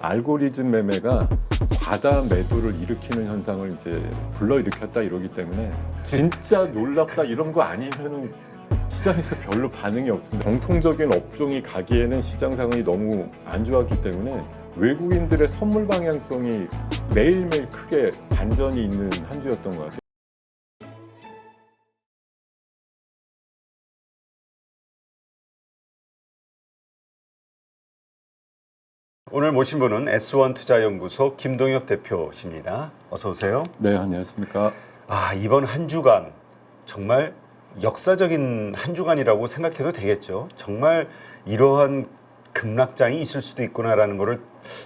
알고리즘 매매가 과다 매도를 일으키는 현상을 이제 불러일으켰다 이러기 때문에 진짜 놀랍다 이런 거 아니면은 시장에서 별로 반응이 없습니다. 정통적인 업종이 가기에는 시장 상황이 너무 안 좋았기 때문에 외국인들의 선물 방향성이 매일매일 크게 반전이 있는 한 주였던 것 같아요. 오늘 모신 분은 S1투자연구소 김동혁 대표십니다. 어서 오세요. 네, 안녕하십니까. 이번 한 주간 정말 역사적인 한 주간이라고 생각해도 되겠죠. 정말 이러한 급락장이 있을 수도 있구나라는 거를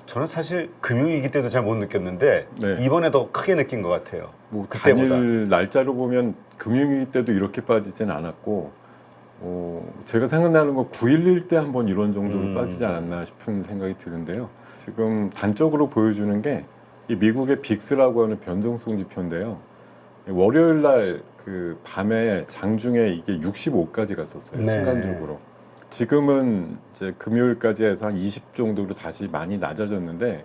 저는 사실 금융위기 때도 잘 못 느꼈는데 네. 이번에 더 크게 느낀 것 같아요. 뭐 그때보다. 단일 날짜로 보면 금융위기 때도 이렇게 빠지진 않았고 제가 생각나는 건 9.11 때 한번 이런 정도로 빠지지 않았나 싶은 생각이 드는데요. 지금 단적으로 보여주는 게 이 미국의 빅스라고 하는 변동성 지표인데요. 월요일 날 그 밤에 장중에 이게 65까지 갔었어요. 네. 순간적으로. 지금은 이제 금요일까지 해서 한 20 정도로 다시 많이 낮아졌는데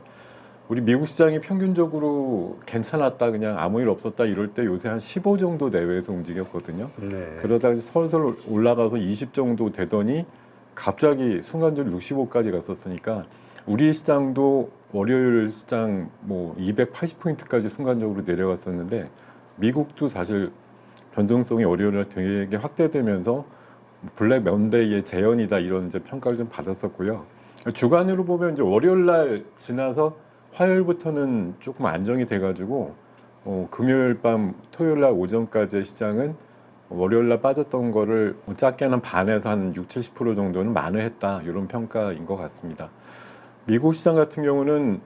우리 미국 시장이 평균적으로 괜찮았다 그냥 아무 일 없었다 이럴 때 요새 한 15 정도 내외에서 움직였거든요. 네. 그러다가 서서히 올라가서 20 정도 되더니 갑자기 순간적으로 65까지 갔었으니까 우리 시장도 월요일 시장 뭐 280포인트까지 순간적으로 내려갔었는데 미국도 사실 변동성이 월요일날 되게 확대되면서 블랙 먼데이의 재현이다 이런 이제 평가를 좀 받았었고요. 주간으로 보면 이제 월요일 날 지나서 화요일부터는 조금 안정이 돼가지고 금요일 밤 토요일 날 오전까지의 시장은 월요일 날 빠졌던 거를 작게는 반에서 한 60-70% 정도는 만회했다 이런 평가인 것 같습니다. 미국 시장 같은 경우는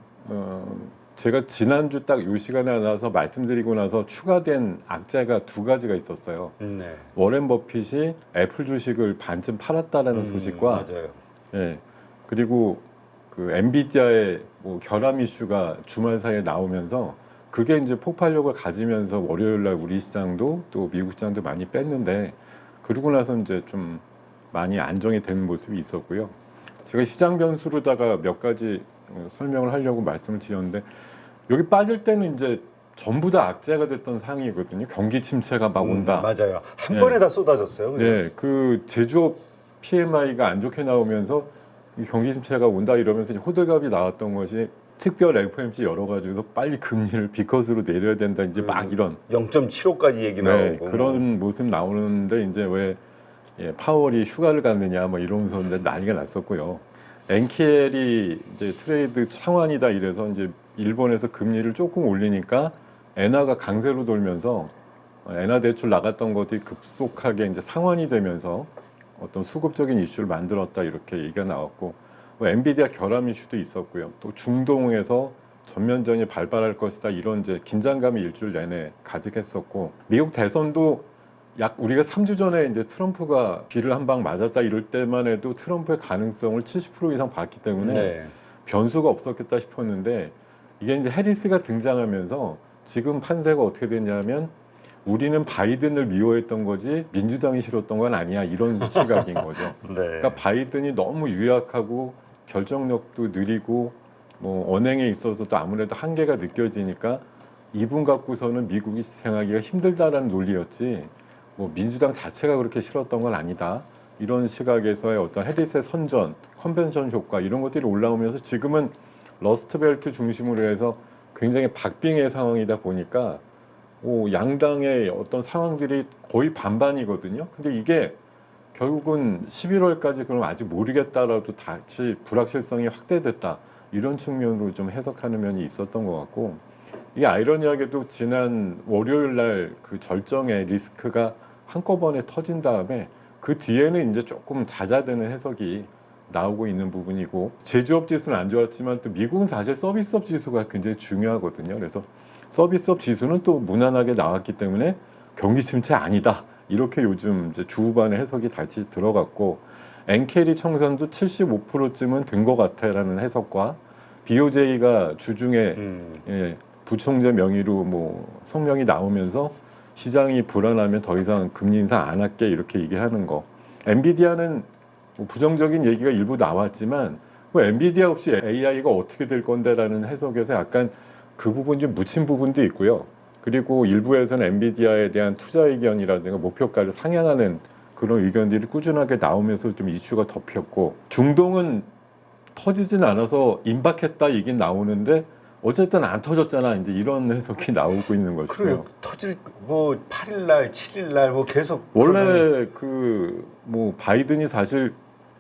제가 지난주 딱 이 시간에 나와서 말씀드리고 나서 추가된 악재가 두 가지가 있었어요. 네. 워렌 버핏이 애플 주식을 반쯤 팔았다라는 소식과 맞아요. 예, 그리고 그 엔비디아의 뭐 결함 이슈가 주말 사이에 나오면서 그게 이제 폭발력을 가지면서 월요일 날 우리 시장도 또 미국 시장도 많이 뺐는데 그러고 나서 이제 좀 많이 안정이 되는 모습이 있었고요. 제가 시장 변수로다가 몇 가지 설명을 하려고 말씀을 드렸는데 여기 빠질 때는 이제 전부 다 악재가 됐던 상황이거든요. 경기 침체가 막 온다. 맞아요. 한 네. 번에 다 쏟아졌어요. 그냥. 네, 그 제조업 PMI가 안 좋게 나오면서 이 경기 침체가 온다 이러면서 이제 호들갑이 나왔던 것이 특별 FOMC 열어가지고 빨리 금리를 B컷으로 내려야 된다 이제 막 이런 0.75까지 얘기 네, 나오고 그런 모습 나오는데 이제 왜 파월이 휴가를 갔느냐 뭐 이러면서 이제 난리가 났었고요. 엔켈이 이제 트레이드 창환이다 이래서 이제 일본에서 금리를 조금 올리니까 엔화가 강세로 돌면서 엔화 대출 나갔던 것들이 급속하게 이제 상환이 되면서 어떤 수급적인 이슈를 만들었다 이렇게 얘기가 나왔고 엔비디아 결함 이슈도 있었고요. 또 중동에서 전면전이 발발할 것이다 이런 이제 긴장감이 일주일 내내 가득했었고 미국 대선도 약 우리가 3주 전에 이제 트럼프가 비를 한 방 맞았다 이럴 때만 해도 트럼프의 가능성을 70% 이상 봤기 때문에 네. 변수가 없었겠다 싶었는데 이게 이제 해리스가 등장하면서 지금 판세가 어떻게 됐냐면 우리는 바이든을 미워했던 거지 민주당이 싫었던 건 아니야 이런 시각인 거죠. 네. 그러니까 바이든이 너무 유약하고 결정력도 느리고 뭐 언행에 있어서도 아무래도 한계가 느껴지니까 이분 갖고서는 미국이 지탱하기가 힘들다라는 논리였지 뭐 민주당 자체가 그렇게 싫었던 건 아니다. 이런 시각에서의 어떤 해리스의 선전, 컨벤션 효과 이런 것들이 올라오면서 지금은 러스트벨트 중심으로 해서 굉장히 박빙의 상황이다 보니까 양당의 어떤 상황들이 거의 반반이거든요. 근데 이게 결국은 11월까지 그럼 아직 모르겠다라도 다시 불확실성이 확대됐다. 이런 측면으로 좀 해석하는 면이 있었던 것 같고 이게 아이러니하게도 지난 월요일 날 그 절정의 리스크가 한꺼번에 터진 다음에 그 뒤에는 이제 조금 잦아드는 해석이 나오고 있는 부분이고 제조업 지수는 안 좋았지만 또 미국은 사실 서비스업 지수가 굉장히 중요하거든요. 그래서 서비스업 지수는 또 무난하게 나왔기 때문에 경기 침체 아니다. 이렇게 요즘 이제 주후반에 해석이 다시 들어갔고 엔캐리 청산도 75%쯤은 된 것 같아라는 해석과 BOJ가 주중에 부총재 명의로 뭐 성명이 나오면서 시장이 불안하면 더 이상 금리 인상 안 할게 이렇게 얘기하는 거. 엔비디아는 뭐 부정적인 얘기가 일부 나왔지만 뭐 엔비디아 없이 AI가 어떻게 될 건데라는 해석에서 약간 그 부분이 좀 묻힌 부분도 있고요. 그리고 일부에서는 엔비디아에 대한 투자 의견이라든가 목표가를 상향하는 그런 의견들이 꾸준하게 나오면서 좀 이슈가 덮였고, 중동은 터지진 않아서 임박했다 얘기 나오는데 어쨌든 안 터졌잖아, 이제 이런 해석이 나오고 있는 그래요. 것이고요. 터질 뭐 8일날, 7일날 뭐 계속 원래 그 뭐 바이든이 사실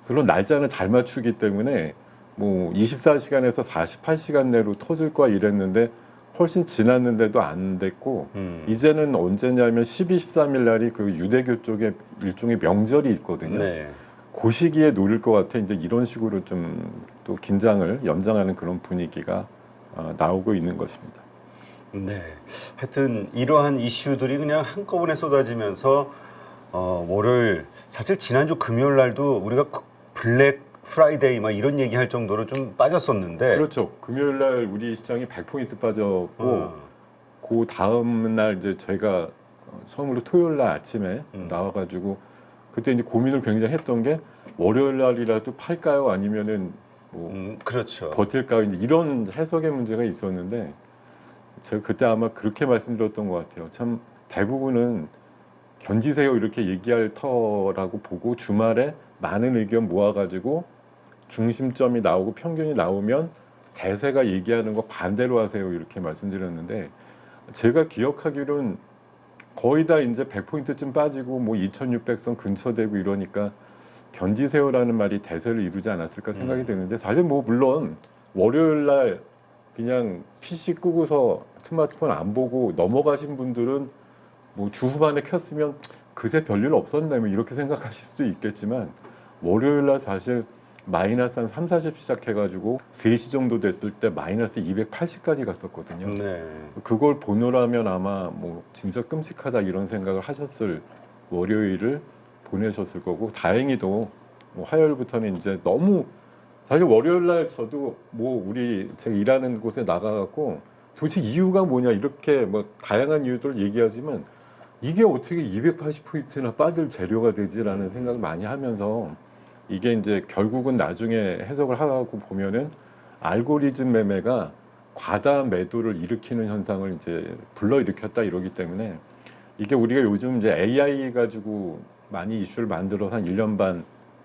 그런 날짜는 잘 맞추기 때문에 뭐 24시간에서 48시간 내로 터질 거야 이랬는데 훨씬 지났는데도 안 됐고, 이제는 언제냐면 12, 13일 날이 그 유대교 쪽에 일종의 명절이 있거든요. 네. 그 시기에 노릴 것 같아. 이제 이런 식으로 좀 또 긴장을 연장하는 그런 분위기가 나오고 있는 것입니다. 네. 하여튼 이러한 이슈들이 그냥 한꺼번에 쏟아지면서 월요일, 사실 지난주 금요일 날도 우리가 블랙 프라이데이 막 이런 얘기할 정도로 좀 빠졌었는데. 그렇죠. 금요일 날 우리 시장이 100포인트 빠졌고, 그 다음 날 이제 저희가 처음으로 토요일 날 아침에 나와가지고 그때 이제 고민을 굉장히 했던 게 월요일 날이라도 팔까요? 아니면은 뭐 그렇죠. 버틸까요? 이제 이런 해석의 문제가 있었는데, 제가 그때 아마 그렇게 말씀드렸던 것 같아요. 참 대부분은 견디세요 이렇게 얘기할 터라고 보고 주말에 많은 의견 모아가지고 중심점이 나오고 평균이 나오면 대세가 얘기하는 거 반대로 하세요 이렇게 말씀드렸는데, 제가 기억하기로는 거의 다 이제 100포인트쯤 빠지고 뭐 2600선 근처 되고 이러니까 견디세요라는 말이 대세를 이루지 않았을까 생각이 드는데, 사실 뭐 물론 월요일 날 그냥 PC 끄고서 스마트폰 안 보고 넘어가신 분들은 뭐 주 후반에 켰으면 그새 별일 없었네 뭐 이렇게 생각하실 수도 있겠지만, 월요일 날 사실 마이너스 한 3, 40 시작해가지고 3시 정도 됐을 때 마이너스 280까지 갔었거든요. 네. 그걸 보느라면 아마 뭐 진짜 끔찍하다 이런 생각을 하셨을 월요일을 보내셨을 거고, 다행히도 뭐 화요일부터는 이제 너무, 사실 월요일 날 저도 뭐 우리 제가 일하는 곳에 나가갖고 도대체 이유가 뭐냐 이렇게 뭐 다양한 이유들을 얘기하지만 이게 어떻게 280포인트나 빠질 재료가 되지라는 생각을 많이 하면서, 이게 이제 결국은 나중에 해석을 하고 보면은 알고리즘 매매가 과다 매도를 일으키는 현상을 이제 불러일으켰다 이러기 때문에, 이게 우리가 요즘 이제 AI 가지고 많이 이슈를 만들어서 한 1년 반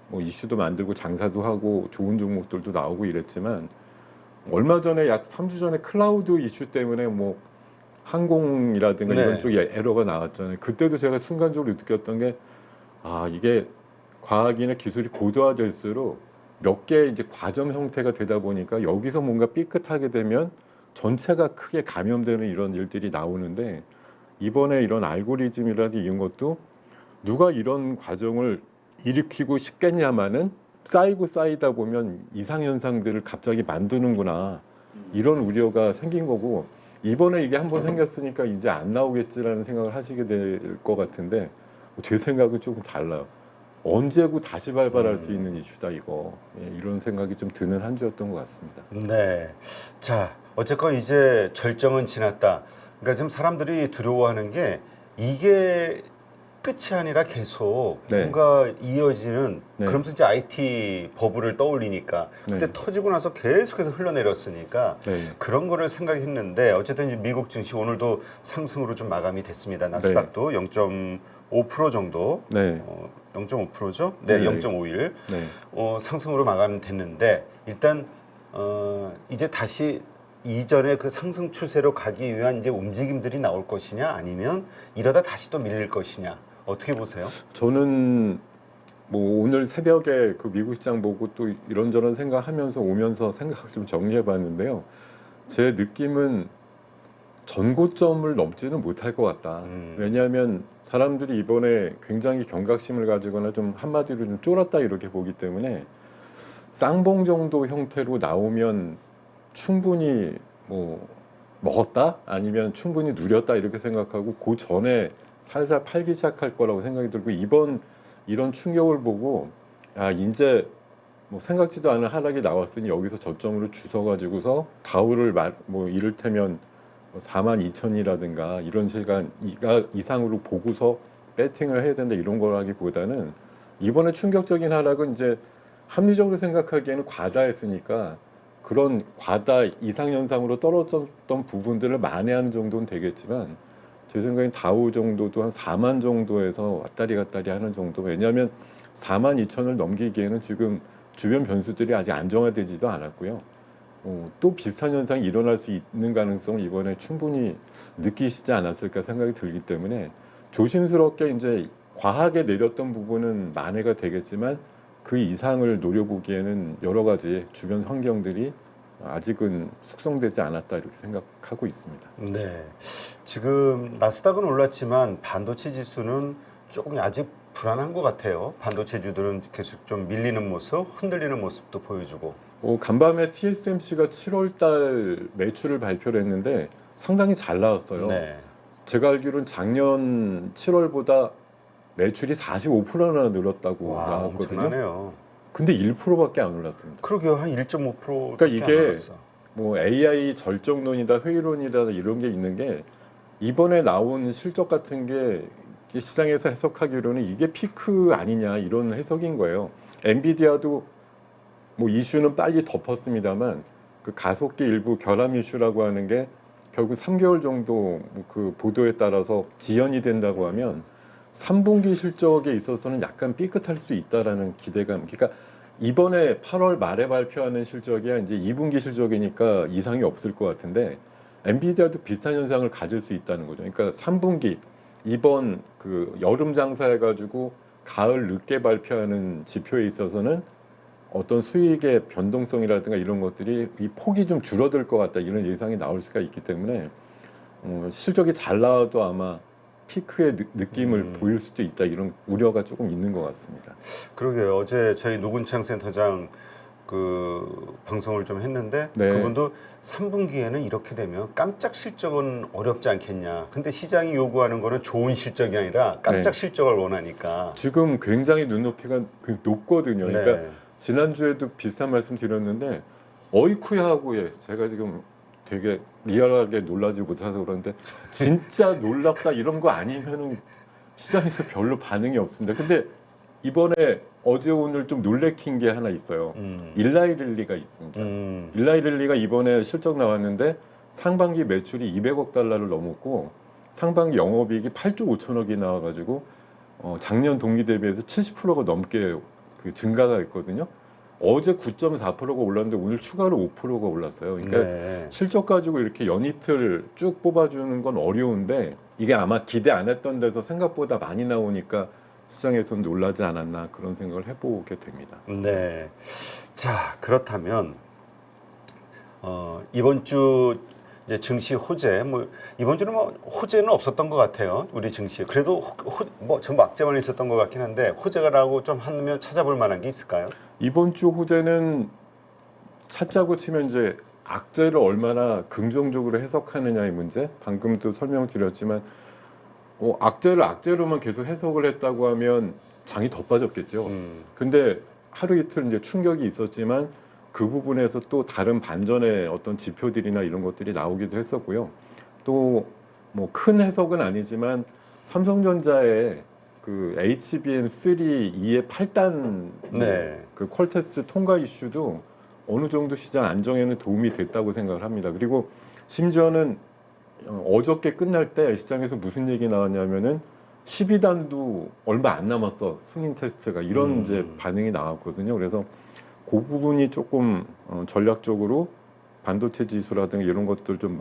뭐 이슈도 만들고 장사도 하고 좋은 종목들도 나오고 이랬지만, 얼마 전에 약 3주 전에 클라우드 이슈 때문에 뭐 항공이라든가 네. 이런 쪽에 에러가 나왔잖아요. 그때도 제가 순간적으로 느꼈던 게, 이게 과학이나 기술이 고도화될수록 몇 개 이제 과점 형태가 되다 보니까 여기서 뭔가 삐끗하게 되면 전체가 크게 감염되는 이런 일들이 나오는데, 이번에 이런 알고리즘이라든지 이런 것도 누가 이런 과정을 일으키고 싶겠냐마는 쌓이고 쌓이다 보면 이상현상들을 갑자기 만드는구나 이런 우려가 생긴 거고, 이번에 이게 한번 생겼으니까 이제 안 나오겠지라는 생각을 하시게 될 것 같은데, 제 생각은 조금 달라요. 언제고 다시 발발할 수 있는 이슈다 이거. 이런 생각이 좀 드는 한 주였던 것 같습니다. 네. 자, 어쨌건 이제 절정은 지났다. 그러니까 지금 사람들이 두려워하는 게 이게 끝이 아니라 계속 네. 뭔가 이어지는, 네. 그러면서 이제 IT 버블을 떠올리니까 그때 네. 터지고 나서 계속해서 흘러내렸으니까 네. 그런 거를 생각했는데, 어쨌든 이제 미국 증시 오늘도 상승으로 좀 마감이 됐습니다. 나스닥도 0.5% 정도, 네. 0.5%죠? 네, 네. 0.51 네. 상승으로 마감됐는데, 일단 이제 다시 이전의 그 상승 추세로 가기 위한 이제 움직임들이 나올 것이냐, 아니면 이러다 다시 또 밀릴 것이냐, 어떻게 보세요? 저는 뭐 오늘 새벽에 그 미국 시장 보고 또 이런저런 생각하면서 오면서 생각을 좀 정리해 봤는데요. 제 느낌은 전고점을 넘지는 못할 것 같다. 왜냐하면 사람들이 이번에 굉장히 경각심을 가지거나 좀 한마디로 좀 쫄았다 이렇게 보기 때문에, 쌍봉 정도 형태로 나오면 충분히 뭐 먹었다 아니면 충분히 누렸다 이렇게 생각하고 그 전에 살살 팔기 시작할 거라고 생각이 들고, 이번 이런 충격을 보고 이제 뭐 생각지도 않은 하락이 나왔으니 여기서 저점으로 주워가지고서 다우를 뭐 이를테면 42,000이라든가 이런 시간 이상으로 보고서 배팅을 해야 된다 이런 거라기보다는, 이번에 충격적인 하락은 이제 합리적으로 생각하기에는 과다했으니까 그런 과다 이상 현상으로 떨어졌던 부분들을 만회하는 정도는 되겠지만 제 생각엔 다우 정도도 한 4만 정도에서 왔다리 갔다리 하는 정도. 왜냐하면 4만 2천을 넘기기에는 지금 주변 변수들이 아직 안정화되지도 않았고요. 또 비슷한 현상이 일어날 수 있는 가능성을 이번에 충분히 느끼시지 않았을까 생각이 들기 때문에 조심스럽게 이제 과하게 내렸던 부분은 만회가 되겠지만 그 이상을 노려보기에는 여러 가지 주변 환경들이 아직은 숙성되지 않았다 이렇게 생각하고 있습니다. 네. 지금 나스닥은 올랐지만 반도체 지수는 조금 아직 불안한 것 같아요. 반도체주들은 계속 좀 밀리는 모습, 흔들리는 모습도 보여주고. 간밤에 TSMC가 7월달 매출을 발표를 했는데 상당히 잘 나왔어요. 네. 제가 알기로는 작년 7월보다 매출이 45%나 늘었다고 와, 나왔거든요. 엄청나네요. 근데 1%밖에 안 올랐습니다. 그러게요. 한 1.5%. 그러니까 이게 뭐 AI 절정론이다, 회의론이다 이런 게 있는 게 이번에 나온 실적 같은 게 시장에서 해석하기로는 이게 피크 아니냐 이런 해석인 거예요. 엔비디아도 뭐 이슈는 빨리 덮었습니다만 그 가속기 일부 결함 이슈라고 하는 게 결국 3개월 정도 그 보도에 따라서 지연이 된다고 하면 3분기 실적에 있어서는 약간 삐끗할 수 있다라는 기대감. 그러니까 이번에 8월 말에 발표하는 실적이야 이제 2분기 실적이니까 이상이 없을 것 같은데 엔비디아도 비슷한 현상을 가질 수 있다는 거죠. 그러니까 3분기 이번 그 여름 장사해가지고 가을 늦게 발표하는 지표에 있어서는 어떤 수익의 변동성이라든가 이런 것들이 이 폭이 좀 줄어들 것 같다 이런 예상이 나올 수가 있기 때문에 실적이 잘 나와도 아마 피크의 느낌을 보일 수도 있다 이런 우려가 조금 있는 것 같습니다. 그러게요. 어제 저희 노근창 센터장 그 방송을 좀 했는데 네. 그분도 3분기에는 이렇게 되면 깜짝 실적은 어렵지 않겠냐. 근데 시장이 요구하는 거는 좋은 실적이 아니라 깜짝 네. 실적을 원하니까. 지금 굉장히 눈높이가 높거든요. 그러니까 네. 지난주에도 비슷한 말씀 드렸는데 어이쿠야 하고 제가 지금 되게 리얼하게 놀라지 못해서 그런데 진짜 놀랍다 이런 거 아니면은 시장에서 별로 반응이 없습니다. 근데 이번에 어제 오늘 좀 놀래킨 게 하나 있어요. 일라이릴리가 있습니다. 일라이릴리가 이번에 실적 나왔는데 상반기 매출이 200억 달러를 넘었고 상반기 영업이익이 8조 5천억이 나와가지고 작년 동기 대비해서 70%가 넘게 그 증가가 있거든요. 어제 9.4%가 올랐는데 오늘 추가로 5%가 올랐어요. 그러니까 네. 실적 가지고 이렇게 연이틀 쭉 뽑아주는 건 어려운데 이게 아마 기대 안 했던 데서 생각보다 많이 나오니까 시장에서는 놀라지 않았나 그런 생각을 해보게 됩니다. 네. 자, 그렇다면 이번 주 이제 증시 호재 뭐 이번 주는 뭐 호재는 없었던 것 같아요. 우리 증시 그래도 뭐 전부 악재만 있었던 것 같긴 한데 호재가라고 좀 하면 찾아볼 만한 게 있을까요? 이번 주 호재는 찾자고 치면 이제 악재를 얼마나 긍정적으로 해석하느냐의 문제. 방금도 설명드렸지만 악재를 악재로만 계속 해석을 했다고 하면 장이 더 빠졌겠죠. 근데 하루 이틀 이제 충격이 있었지만 그 부분에서 또 다른 반전의 어떤 지표들이나 이런 것들이 나오기도 했었고요. 또 뭐 큰 해석은 아니지만 삼성전자의 그 HBM3 2의 8단 네. 그 퀄테스트 통과 이슈도 어느 정도 시장 안정에는 도움이 됐다고 생각을 합니다. 그리고 심지어는 어저께 끝날 때 시장에서 무슨 얘기 나왔냐면은 12단도 얼마 안 남았어 승인 테스트가 이런 이제 반응이 나왔거든요. 그래서 그 부분이 조금 전략적으로 반도체 지수라든가 이런 것들 좀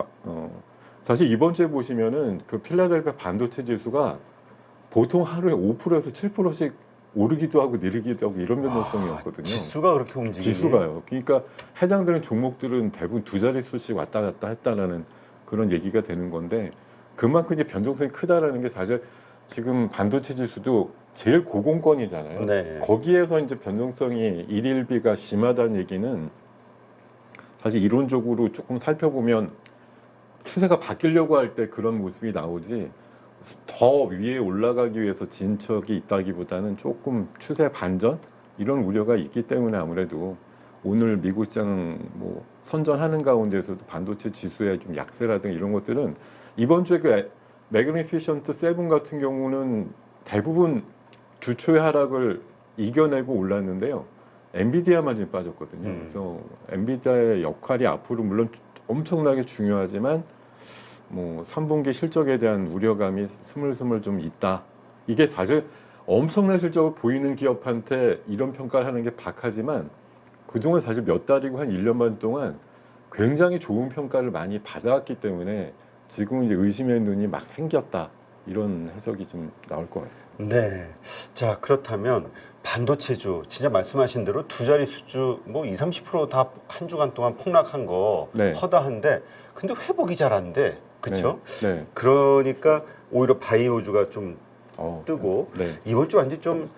사실 이번 주에 보시면은 그 필라델피아 반도체 지수가 보통 하루에 5%에서 7%씩 오르기도 하고 내리기도 하고 이런 변동성이었거든요. 지수가 그렇게 움직이니? 지수가요. 그러니까 해당되는 종목들은 대부분 두 자릿수씩 왔다 갔다 했다라는 그런 얘기가 되는 건데 그만큼 이제 변동성이 크다라는 게 사실 지금 반도체 지수도 제일 고공권이잖아요. 네. 거기에서 이제 변동성이 일일비가 심하다는 얘기는 사실 이론적으로 조금 살펴보면 추세가 바뀌려고 할 때 그런 모습이 나오지 더 위에 올라가기 위해서 진척이 있다기보다는 조금 추세 반전 이런 우려가 있기 때문에 아무래도 오늘 미국 시장 뭐 선전하는 가운데서도 반도체 지수의 좀 약세라든가 이런 것들은 이번 주에 그 매그니피션트 7 같은 경우는 대부분 주초의 하락을 이겨내고 올랐는데요. 엔비디아만 지금 빠졌거든요. 그래서 엔비디아의 역할이 앞으로 물론 엄청나게 중요하지만 뭐 3분기 실적에 대한 우려감이 스물스물 좀 있다. 이게 사실 엄청난 실적을 보이는 기업한테 이런 평가를 하는 게 박하지만 그동안 사실 몇 달이고 한 1년 반 동안 굉장히 좋은 평가를 많이 받아왔기 때문에 지금 이제 의심의 눈이 막 생겼다. 이런 해석이 좀 나올 것 같습니다. 네. 자, 그렇다면 반도체주 진짜 말씀하신 대로 두 자릿수 뭐 20, 30%다 한 주간 동안 폭락한 거 네. 허다한데 근데 회복이 잘 안 돼. 그렇죠? 네. 그러니까 오히려 바이오주가 좀 어, 뜨고 네. 이번 주 완전 좀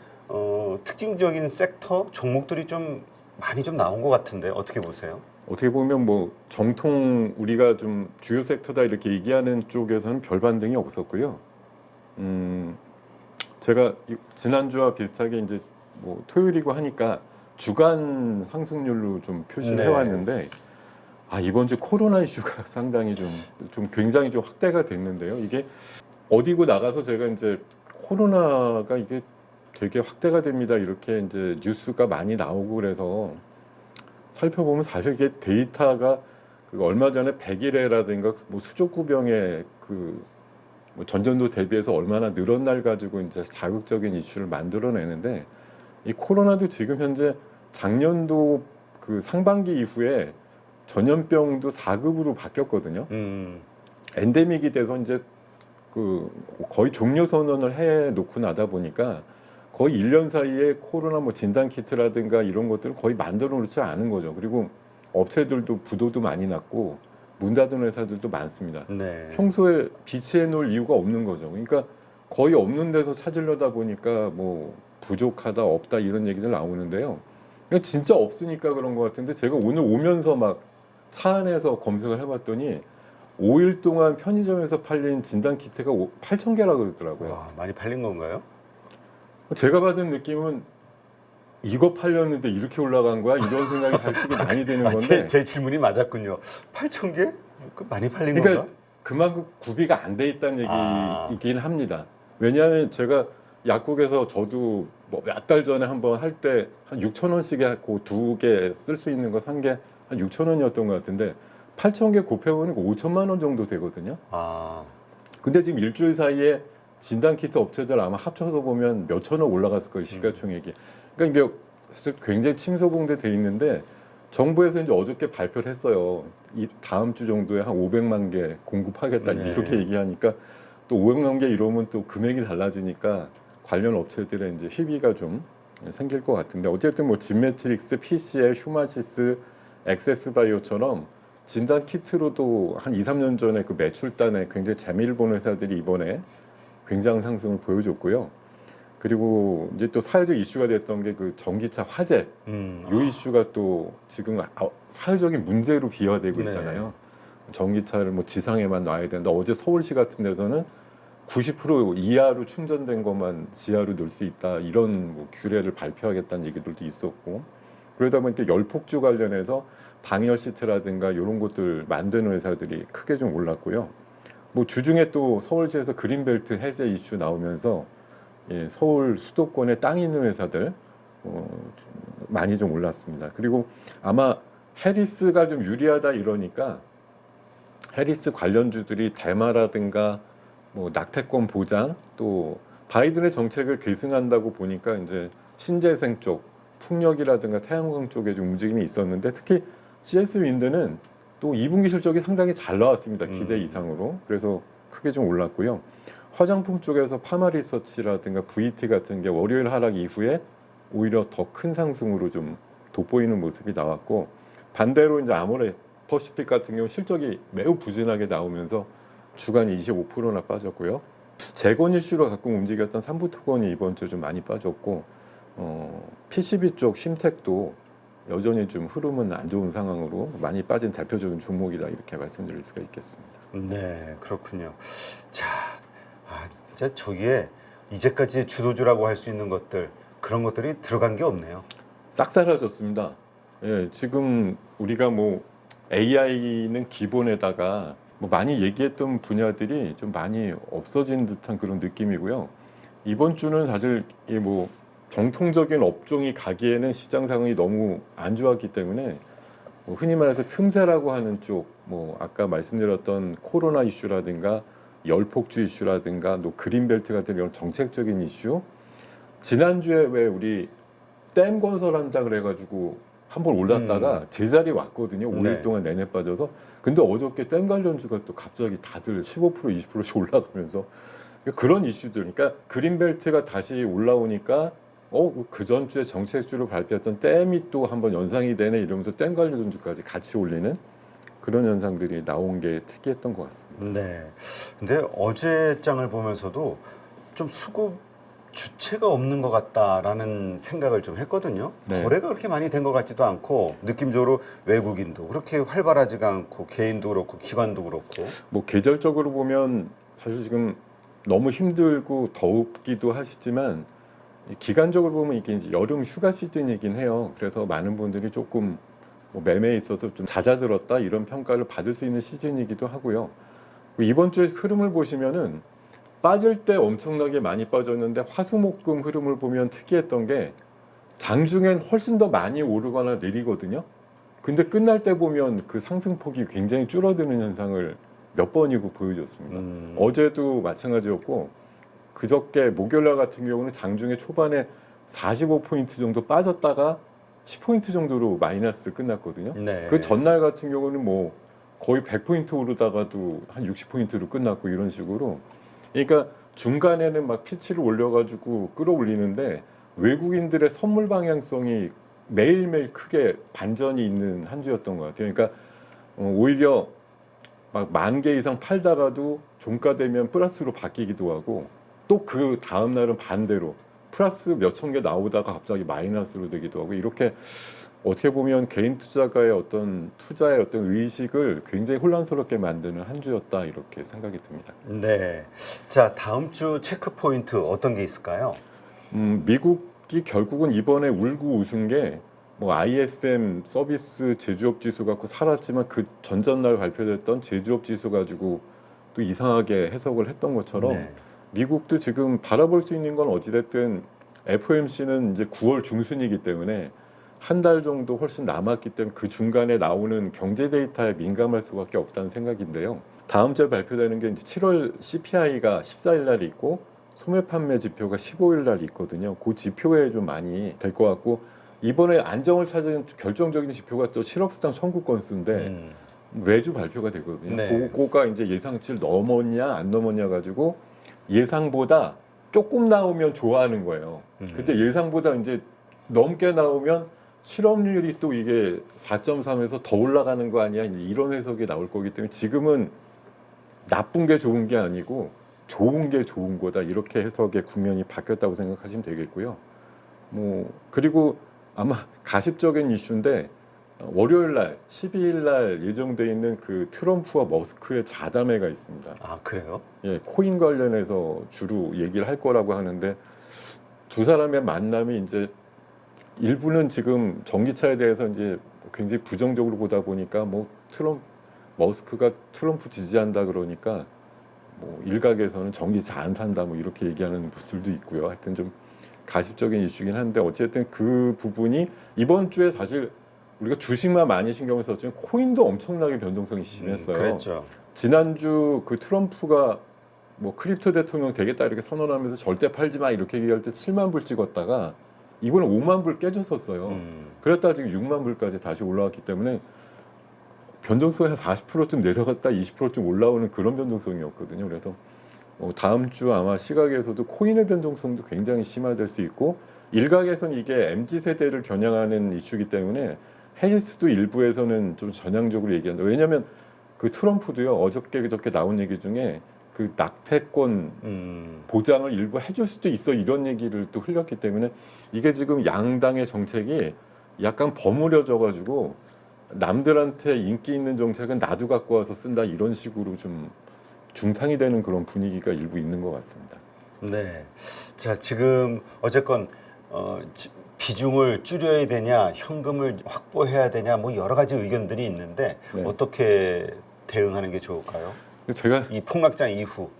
특징적인 섹터 종목들이 좀 많이 좀 나온 것 같은데 어떻게 보세요? 어떻게 보면 뭐 정통 우리가 좀 주요 섹터다 이렇게 얘기하는 쪽에서는 별 반등이 없었고요. 제가 지난주와 비슷하게 이제 뭐 토요일이고 하니까 주간 상승률로 좀 표시를 네. 해왔는데 아 이번 주 코로나 이슈가 상당히 좀 굉장히 좀 확대가 됐는데요. 이게 어디고 나가서 제가 이제 코로나가 이게 되게 확대가 됩니다. 이렇게 이제 뉴스가 많이 나오고 그래서 살펴보면 사실 이게 데이터가 그 얼마 전에 백일해라든가 뭐 수족구병의 뭐 전년도 대비해서 얼마나 늘은 날 가지고 이제 자극적인 이슈를 만들어내는데 이 코로나도 지금 현재 작년도 그 상반기 이후에 전염병도 4급으로 바뀌었거든요. 엔데믹이 돼서 이제 그 거의 종료 선언을 해 놓고 나다 보니까 거의 1년 사이에 코로나 뭐 진단 키트라든가 이런 것들을 거의 만들어 놓지 않은 거죠. 그리고 업체들도 부도도 많이 났고 문 닫은 회사들도 많습니다. 네. 평소에 비치해 놓을 이유가 없는 거죠. 그러니까 거의 없는 데서 찾으려다 보니까 뭐 부족하다 없다 이런 얘기들 나오는데요. 그러니까 진짜 없으니까 그런 것 같은데 제가 오늘 오면서 막 차 안에서 검색을 해봤더니 5일 동안 편의점에서 팔린 진단 키트가 8,000개라 그러더라고요. 와, 많이 팔린 건가요? 제가 받은 느낌은 이거 팔렸는데 이렇게 올라간 거야? 이런 생각이 솔직히 많이 드는 건데 제 질문이 맞았군요. 8,000개? 그 많이 팔린 그러니까 건가? 그만큼 구비가 안 돼 있다는 아. 얘기이긴 합니다. 왜냐하면 제가 약국에서 저도 뭐 몇 달 전에 한번 할 때 한 6,000원씩 하고 2개 쓸 수 있는 거 산 게 한 6,000원이었던 것 같은데 8,000개 곱해보니까 5천만 원 정도 되거든요. 아, 근데 지금 일주일 사이에 진단키트 업체들 아마 합쳐서 보면 몇 천억 올라갔을 거예요, 시가총액이. 그러니까 이게 사실 굉장히 침소봉대 돼 있는데 정부에서 이제 어저께 발표를 했어요. 이 다음 주 정도에 한 500만 개 공급하겠다 네. 이렇게 얘기하니까 또 500만 개 이러면 또 금액이 달라지니까 관련 업체들의 이제 희비가 좀 생길 것 같은데 어쨌든 뭐 진매트릭스, PCL, 휴마시스, 엑세스바이오처럼 진단 키트로도 한 2, 3년 전에 그 매출단에 굉장히 재미를 보는 회사들이 이번에 굉장한 상승을 보여줬고요. 그리고 이제 또 사회적 이슈가 됐던 게 그 전기차 화재, 이 이슈가 또 지금 사회적인 문제로 비화되고 네. 있잖아요. 전기차를 뭐 지상에만 놔야 된다. 어제 서울시 같은 데서는 90% 이하로 충전된 것만 지하로 넣을 수 있다. 이런 뭐 규례를 발표하겠다는 얘기들도 있었고 그러다 보니까 열폭주 관련해서 방열 시트라든가 이런 것들 만드는 회사들이 크게 좀 올랐고요. 뭐 주중에 또 서울시에서 그린벨트 해제 이슈 나오면서 예, 서울 수도권에 땅 있는 회사들 많이 좀 올랐습니다. 그리고 아마 해리스가 좀 유리하다 이러니까 해리스 관련주들이 대마라든가 뭐 낙태권 보장 또 바이든의 정책을 계승한다고 보니까 이제 신재생 쪽 풍력이라든가 태양광 쪽에 좀 움직임이 있었는데 특히 CS 윈드는 또 2분기 실적이 상당히 잘 나왔습니다. 기대 이상으로. 그래서 크게 좀 올랐고요. 화장품 쪽에서 파마리서치라든가 VT 같은 게 월요일 하락 이후에 오히려 더 큰 상승으로 좀 돋보이는 모습이 나왔고 반대로 이제 아모레 퍼시픽 같은 경우 실적이 매우 부진하게 나오면서 주간 25%나 빠졌고요. 재건 이슈로 가끔 움직였던 삼부토건이 이번 주 좀 많이 빠졌고 PCB 쪽 심텍도 여전히 좀 흐름은 안 좋은 상황으로 많이 빠진 대표적인 종목이다 이렇게 말씀드릴 수가 있겠습니다. 네, 그렇군요. 자, 진짜 저기에 이제까지 주도주라고 할 수 있는 것들 그런 것들이 들어간 게 없네요. 싹 사라졌습니다. 예, 지금 우리가 뭐 AI는 기본에다가 뭐 많이 얘기했던 분야들이 좀 많이 없어진 듯한 그런 느낌이고요. 이번 주는 사실 뭐 정통적인 업종이 가기에는 시장 상황이 너무 안 좋았기 때문에 뭐 흔히 말해서 틈새라고 하는 쪽, 뭐 아까 말씀드렸던 코로나 이슈라든가 열폭주 이슈라든가 또 그린벨트 같은 이런 정책적인 이슈, 지난주에 왜 우리 댐 건설한다 그래가지고 한번 올랐다가 제자리 왔거든요. 5일 네. 동안 내내 빠져서. 근데 어저께 댐 관련주가 또 갑자기 다들 15% 20%씩 올라가면서 그런 이슈들, 그러니까 그린벨트가 다시 올라오니까 그 전주에 정책주로 발표했던 댐이 또 한번 연상이 되네 이러면서 댐 관련주까지 같이 올리는 그런 현상들이 나온 게 특이했던 것 같습니다. 네. 근데 어제 장을 보면서도 좀 수급 주체가 없는 것 같다라는 생각을 좀 했거든요. 네. 거래가 그렇게 많이 된 것 같지도 않고 느낌적으로 외국인도 그렇게 활발하지가 않고 개인도 그렇고 기관도 그렇고. 뭐 계절적으로 보면 사실 지금 너무 힘들고 덥기도 하시지만 기간적으로 보면 이게 이제 여름 휴가 시즌이긴 해요. 그래서 많은 분들이 조금 뭐 매매에 있어서 좀 잦아들었다 이런 평가를 받을 수 있는 시즌이기도 하고요. 이번 주의 흐름을 보시면은 빠질 때 엄청나게 많이 빠졌는데 화수목금 흐름을 보면 특이했던 게 장중엔 훨씬 더 많이 오르거나 내리거든요. 근데 끝날 때 보면 그 상승폭이 굉장히 줄어드는 현상을 몇 번이고 보여줬습니다. 어제도 마찬가지였고 그저께 목요일날 같은 경우는 장중에 초반에 45포인트 정도 빠졌다가 10포인트 정도로 마이너스 끝났거든요. 네. 그 전날 같은 경우는 뭐 거의 100포인트 오르다가도 한 60포인트로 끝났고 이런 식으로. 그러니까 중간에는 막 피치를 올려가지고 끌어올리는데 외국인들의 선물 방향성이 매일매일 크게 반전이 있는 한 주였던 것 같아요. 그러니까 오히려 막 10,000개 이상 팔다가도 종가되면 플러스로 바뀌기도 하고 또 그 다음 날은 반대로 플러스 몇천 개 나오다가 갑자기 마이너스로 되기도 하고 이렇게 어떻게 보면 개인 투자가의 어떤 투자의 어떤 의식을 굉장히 혼란스럽게 만드는 한 주였다 이렇게 생각이 듭니다. 네. 자, 다음 주 체크 포인트 어떤 게 있을까요? 미국이 결국은 이번에 울고 웃은 게 뭐 ISM 서비스 제조업 지수 갖고 살았지만 그 전전날 발표됐던 제조업 지수 가지고 또 이상하게 해석을 했던 것처럼 네. 미국도 지금 바라볼 수 있는 건 어찌됐든 FOMC는 이제 9월 중순이기 때문에 한 달 정도 훨씬 남았기 때문에 그 중간에 나오는 경제 데이터에 민감할 수밖에 없다는 생각인데요. 다음 주에 발표되는 게 이제 7월 CPI가 14일 날 있고 소매 판매 지표가 15일 날 있거든요. 그 지표에 좀 많이 될 것 같고 이번에 안정을 찾은 결정적인 지표가 또 실업수당 청구 건수인데 매주 발표가 되거든요. 네. 그거가 이제 예상치를 넘었냐 안 넘었냐 가지고 예상보다 조금 나오면 좋아하는 거예요. 근데 예상보다 이제 넘게 나오면 실업률이 또 이게 4.3에서 더 올라가는 거 아니야? 이제 이런 해석이 나올 거기 때문에 지금은 나쁜 게 좋은 게 아니고 좋은 게 좋은 거다 이렇게 해석의 국면이 바뀌었다고 생각하시면 되겠고요. 뭐 그리고 아마 가십적인 이슈인데 월요일 날 12일 날 예정돼 있는 그 트럼프와 머스크의 자담회가 있습니다. 아, 그래요? 예, 코인 관련해서 주로 얘기를 할 거라고 하는데 두 사람의 만남이 이제 일부는 지금 전기차에 대해서 이제 굉장히 부정적으로 보다 보니까 뭐 머스크가 트럼프 지지한다 그러니까 뭐 일각에서는 전기차 안 산다 뭐 이렇게 얘기하는 분들도 있고요. 하여튼 좀 가십적인 이슈긴 한데 어쨌든 그 부분이 이번 주에 사실 우리가 주식만 많이 신경을 썼지만 코인도 엄청나게 변동성이 심했어요. 그랬죠. 지난주 그 트럼프가 뭐 크립토 대통령 되겠다 이렇게 선언하면서 절대 팔지 마 이렇게 얘기할 때 7만 불 찍었다가 이번에 5만 불 깨졌었어요. 그랬다가 지금 6만 불까지 다시 올라왔기 때문에 변동성이 한 40%쯤 내려갔다 20%쯤 올라오는 그런 변동성이었거든요. 그래서 다음 주 아마 시각에서도 코인의 변동성도 굉장히 심화될 수 있고 일각에서는 이게 MZ세대를 겨냥하는 이슈이기 때문에 해리스도 일부에서는 좀 전향적으로 얘기한다. 왜냐하면 그 트럼프도요 어저께 그저께 나온 얘기 중에 그 낙태권 보장을 일부 해줄 수도 있어 이런 얘기를 또 흘렸기 때문에 이게 지금 양당의 정책이 약간 버무려져 가지고 남들한테 인기 있는 정책은 나도 갖고 와서 쓴다 이런 식으로 좀 중탕이 되는 그런 분위기가 일부 있는 것 같습니다. 네. 자, 지금 어쨌건 비중을 줄여야 되냐, 현금을 확보해야 되냐, 뭐 여러 가지 의견들이 있는데 네. 어떻게 대응하는 게 좋을까요? 제가 이 폭락장 이후.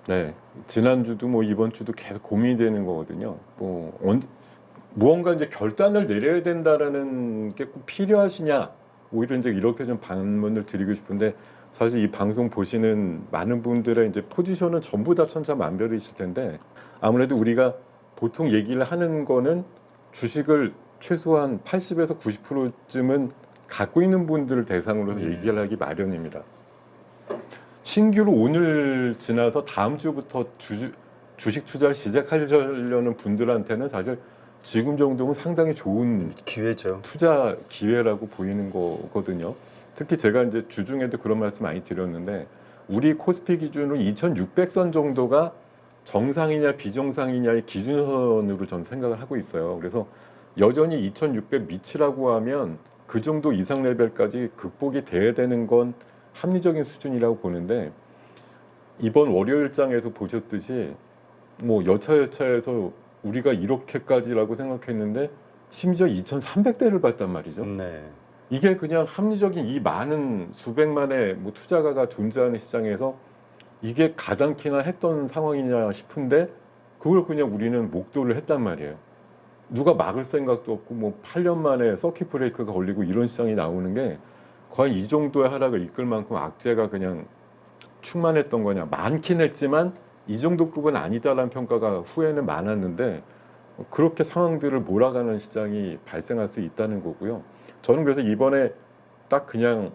네, 지난주도 뭐 이번 주도 계속 고민이 되는 거거든요. 무언가 이제 결단을 내려야 된다라는 게 꼭 필요하시냐? 오히려 이제 이렇게 좀 반문을 드리고 싶은데 사실 이 방송 보시는 많은 분들의 이제 포지션은 전부 다 천차만별이실 텐데 아무래도 우리가 보통 얘기를 하는 거는 주식을 최소한 80에서 90%쯤은 갖고 있는 분들을 대상으로 얘기를 하기 마련입니다. 신규로 오늘 지나서 다음 주부터 주식 투자를 시작하려는 분들한테는 사실 지금 정도면 상당히 좋은 기회죠. 투자 기회라고 보이는 거거든요. 특히 제가 이제 주중에도 그런 말씀 많이 드렸는데 우리 코스피 기준으로 2,600선 정도가 정상이냐 비정상이냐의 기준선으로 전 생각을 하고 있어요. 그래서 여전히 2,600 밑이라고 하면 그 정도 이상 레벨까지 극복이 돼야 되는 건 합리적인 수준이라고 보는데 이번 월요일장에서 보셨듯이 뭐 여차여차해서 우리가 이렇게까지라고 생각했는데 심지어 2,300대를 봤단 말이죠. 네. 이게 그냥 합리적인 이 많은 수백만의 뭐 투자가가 존재하는 시장에서 이게 가당키나 했던 상황이냐 싶은데 그걸 그냥 우리는 목도를 했단 말이에요. 누가 막을 생각도 없고 뭐 8년 만에 서킷 브레이크가 걸리고 이런 시장이 나오는 게 과연 이 정도의 하락을 이끌 만큼 악재가 그냥 충만했던 거냐. 많긴 했지만 이 정도 급은 아니다라는 평가가 후에는 많았는데 그렇게 상황들을 몰아가는 시장이 발생할 수 있다는 거고요. 저는 그래서 이번에 딱 그냥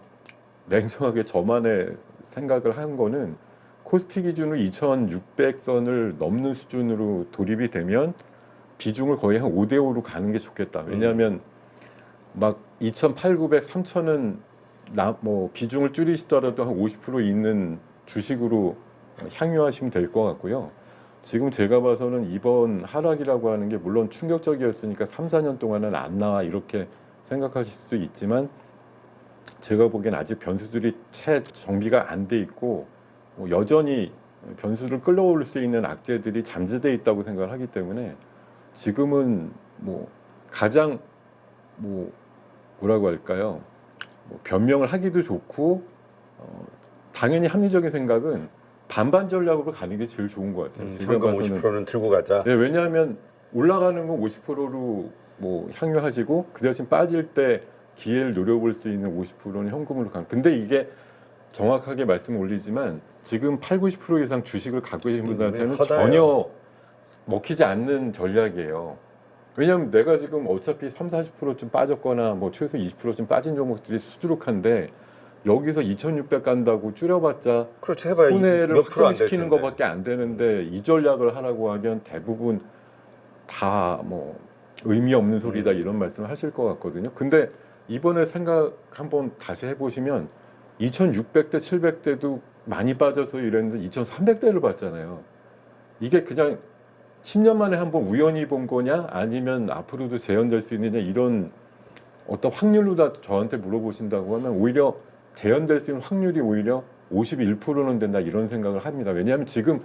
냉정하게 저만의 생각을 한 거는 코스피 기준으로 2,600선을 넘는 수준으로 돌입이 되면 비중을 거의 한 5대5로 가는 게 좋겠다. 왜냐하면 막 2,800, 3,000은 뭐 비중을 줄이시더라도 한 50% 있는 주식으로 향유하시면 될 것 같고요. 지금 제가 봐서는 이번 하락이라고 하는 게 물론 충격적이었으니까 3, 4년 동안은 안 나와 이렇게 생각하실 수도 있지만 제가 보기엔 아직 변수들이 채 정비가 안 돼 있고 여전히 변수를 끌어올 수 있는 악재들이 잠재돼 있다고 생각을 하기 때문에 지금은 뭐 가장 뭐라고 할까요? 변명을 하기도 좋고 당연히 합리적인 생각은 반반 전략으로 가는 게 제일 좋은 것 같아요. 현금 50%는 들고 가자. 네, 왜냐하면 올라가는 건 50%로 뭐 향유하시고 그 대신 빠질 때 기회를 노려볼 수 있는 50%는 현금으로 간. 근데 이게 정확하게 말씀 올리지만 지금 8, 90% 이상 주식을 갖고 계신 분들한테는 커다요. 전혀 먹히지 않는 전략이에요. 왜냐하면 내가 지금 어차피 3, 40%좀 빠졌거나 뭐 최소 20%좀 빠진 종목들이 수두룩한데 여기서 2,600 간다고 줄여봤자 그렇죠. 해봐야 손해를 몇 프로 안 될 확정시키는 텐데. 것밖에 안 되는데 이 전략을 하라고 하면 대부분 다 뭐 의미 없는 소리다 이런 말씀을 하실 것 같거든요. 근데 이번에 생각 한번 다시 해보시면 2,600대, 700대도 많이 빠져서 이랬는데 2,300대를 봤잖아요. 이게 그냥 10년 만에 한번 우연히 본 거냐 아니면 앞으로도 재현될 수 있느냐 이런 어떤 확률로 다 저한테 물어보신다고 하면 오히려 재현될 수 있는 확률이 오히려 51%는 된다 이런 생각을 합니다. 왜냐하면 지금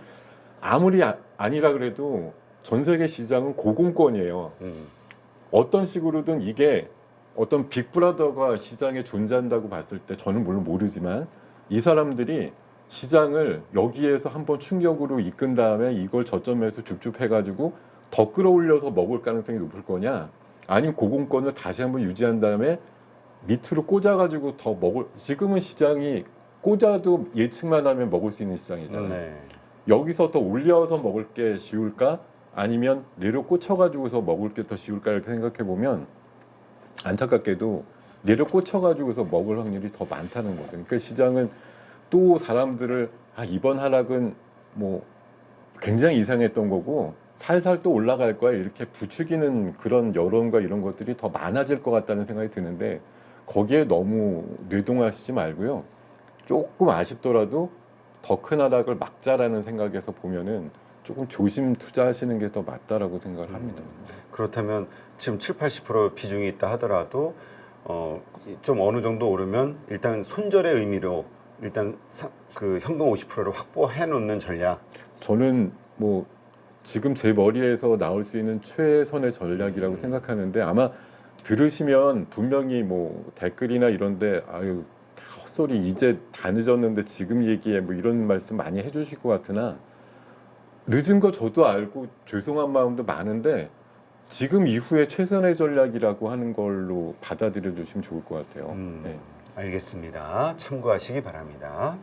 아무리 아니라 그래도 전 세계 시장은 고공권이에요. 어떤 식으로든 이게 어떤 빅브라더가 시장에 존재한다고 봤을 때 저는 물론 모르지만 이 사람들이 시장을 여기에서 한번 충격으로 이끈 다음에 이걸 저점에서 줍줍해가지고 더 끌어올려서 먹을 가능성이 높을 거냐 아니면 고공권을 다시 한번 유지한 다음에 밑으로 꽂아가지고 더 먹을 지금은 시장이 꽂아도 예측만 하면 먹을 수 있는 시장이잖아요. 네. 여기서 더 올려서 먹을 게 쉬울까 아니면 내려 꽂혀가지고서 먹을 게 더 쉬울까 이렇게 생각해 보면 안타깝게도 내려 꽂혀가지고서 먹을 확률이 더 많다는 거죠. 그러니까 시장은 또 사람들을 이번 하락은 뭐 굉장히 이상했던 거고 살살 또 올라갈 거야 이렇게 부추기는 그런 여론과 이런 것들이 더 많아질 것 같다는 생각이 드는데 거기에 너무 뇌동하시지 말고요. 조금 아쉽더라도 더 큰 하락을 막자라는 생각에서 보면은 조금 조심 투자하시는 게 더 맞다라고 생각을 합니다. 그렇다면 지금 7, 80% 비중이 있다 하더라도 좀 어느 정도 오르면 일단 손절의 의미로 일단 그 현금 50%를 확보해 놓는 전략. 저는 뭐 지금 제 머리에서 나올 수 있는 최선의 전략이라고 생각하는데 아마 들으시면 분명히 뭐 댓글이나 이런데 아유 헛소리 이제 다 늦었는데 지금 얘기해 뭐 이런 말씀 많이 해주실 것 같으나 늦은 거 저도 알고 죄송한 마음도 많은데 지금 이후에 최선의 전략이라고 하는 걸로 받아들여 주시면 좋을 것 같아요. 네. 알겠습니다. 참고하시기 바랍니다.